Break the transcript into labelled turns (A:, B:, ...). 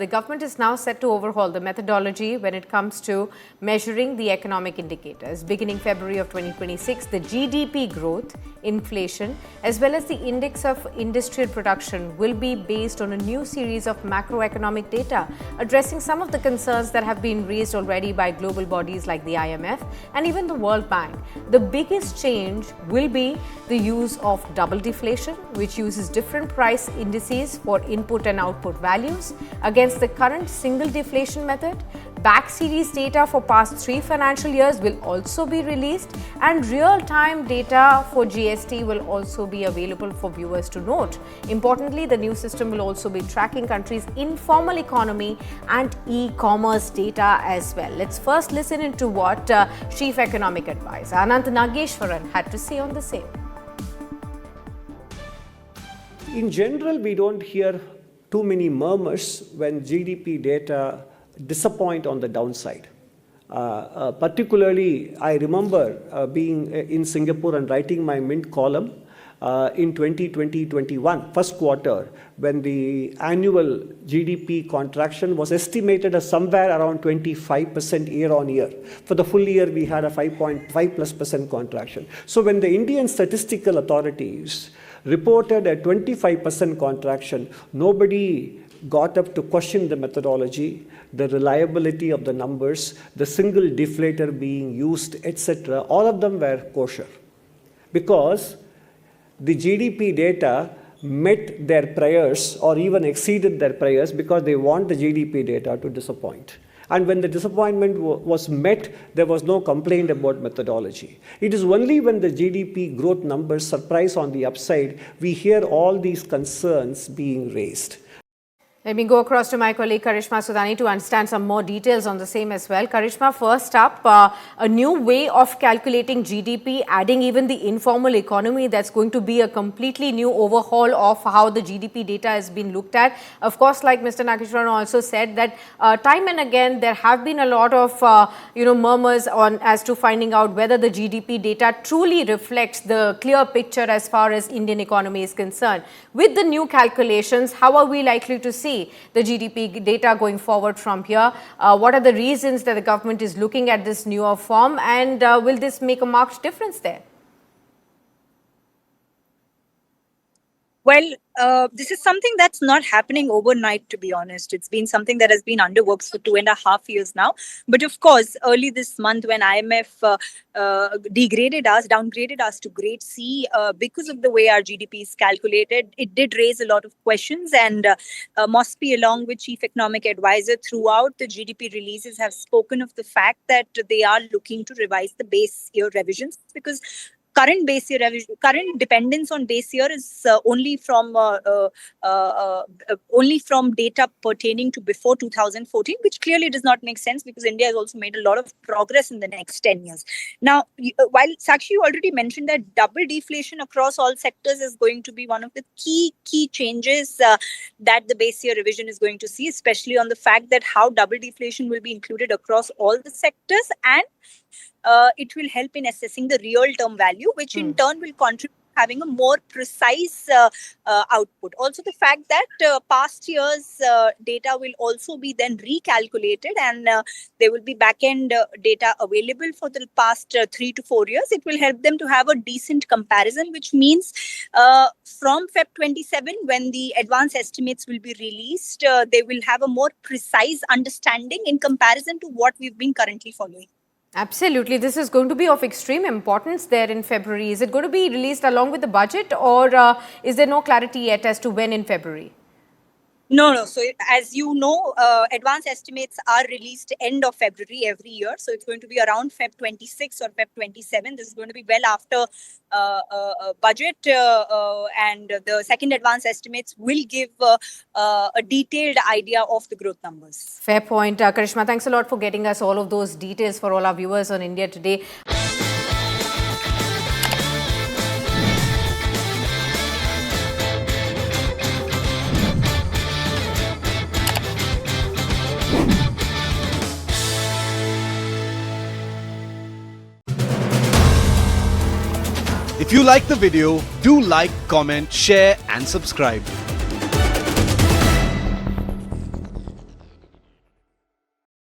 A: The government is now set to overhaul the methodology when it comes to measuring the economic indicators. Beginning February of 2026, the GDP growth, inflation, as well as the index of industrial production will be based on a new series of macroeconomic data, addressing some of the concerns that have been raised already by global bodies like the IMF and even the World Bank. The biggest change will be the use of double deflation, which uses different price indices for input and output values against the current single deflation method. Back series data for past 3 financial years will also be released, and real-time data for GST will also be available for viewers to note. Importantly, the new system will also be tracking countries' informal economy and e-commerce data as well. Let's first listen into what Chief Economic Advisor Anant Nageshwaran had to say on the same.
B: In general, we don't hear too many murmurs when GDP data disappoint on the downside. Particularly, I remember being in Singapore and writing my Mint column in 2020-21, first quarter, when the annual GDP contraction was estimated as somewhere around 25% year on year. For the full year, we had a 5.5+% contraction. So when the Indian statistical authorities reported a 25% contraction, nobody got up to question the methodology, the reliability of the numbers, the single deflator being used, etc. All of them were kosher, because the GDP data met their prayers or even exceeded their prayers, because they want the GDP data to disappoint. And when the disappointment was met, there was no complaint about methodology. It is only when the GDP growth numbers surprise on the upside, we hear all these concerns being raised.
A: Let me go across to my colleague Karishma Sudani to understand some more details on the same as well. Karishma, first up, a new way of calculating GDP, adding even the informal economy. That's going to be a completely new overhaul of how the GDP data has been looked at. Of course, like Mr. Nageshwaran also said, that time and again there have been a lot of murmurs on as to finding out whether the GDP data truly reflects the clear picture as far as Indian economy is concerned. With the new calculations, how are we likely to see the GDP data going forward from here? What are the reasons that the government is looking at this newer form, and will this make a marked difference there?
C: Well, this is something that's not happening overnight, to be honest. It's been something that has been under works for 2.5 years now. But of course, early this month, when IMF downgraded us to grade C because of the way our GDP is calculated, it did raise a lot of questions. And Mosby, along with Chief Economic Advisor, throughout the GDP releases, have spoken of the fact that they are looking to revise the base year revisions, because current dependence on base year is only from data pertaining to before 2014, which clearly does not make sense, because India has also made a lot of progress in the next 10 years. Now, while Sakshi, you already mentioned that double deflation across all sectors is going to be one of the key changes that the base year revision is going to see, especially on the fact that how double deflation will be included across all the sectors, and it will help in assessing the real term value, which in turn will contribute to having a more precise output. Also, the fact that past years data will also be then recalculated, and there will be back-end data available for the past 3 to 4 years. It will help them to have a decent comparison, which means from Feb 27, when the advance estimates will be released, they will have a more precise understanding in comparison to what we've been currently following.
A: Absolutely. This is going to be of extreme importance there in February. Is it going to be released along with the budget, or is there no clarity yet as to when in February?
C: No. So as you know, advance estimates are released end of February every year. So it's going to be around Feb 26 or Feb 27. This is going to be well after budget, and the second advance estimates will give a detailed idea of the growth numbers.
A: Fair point. Karishma, thanks a lot for getting us all of those details for all our viewers on India Today.
D: If you like the video, do like, comment, share and subscribe.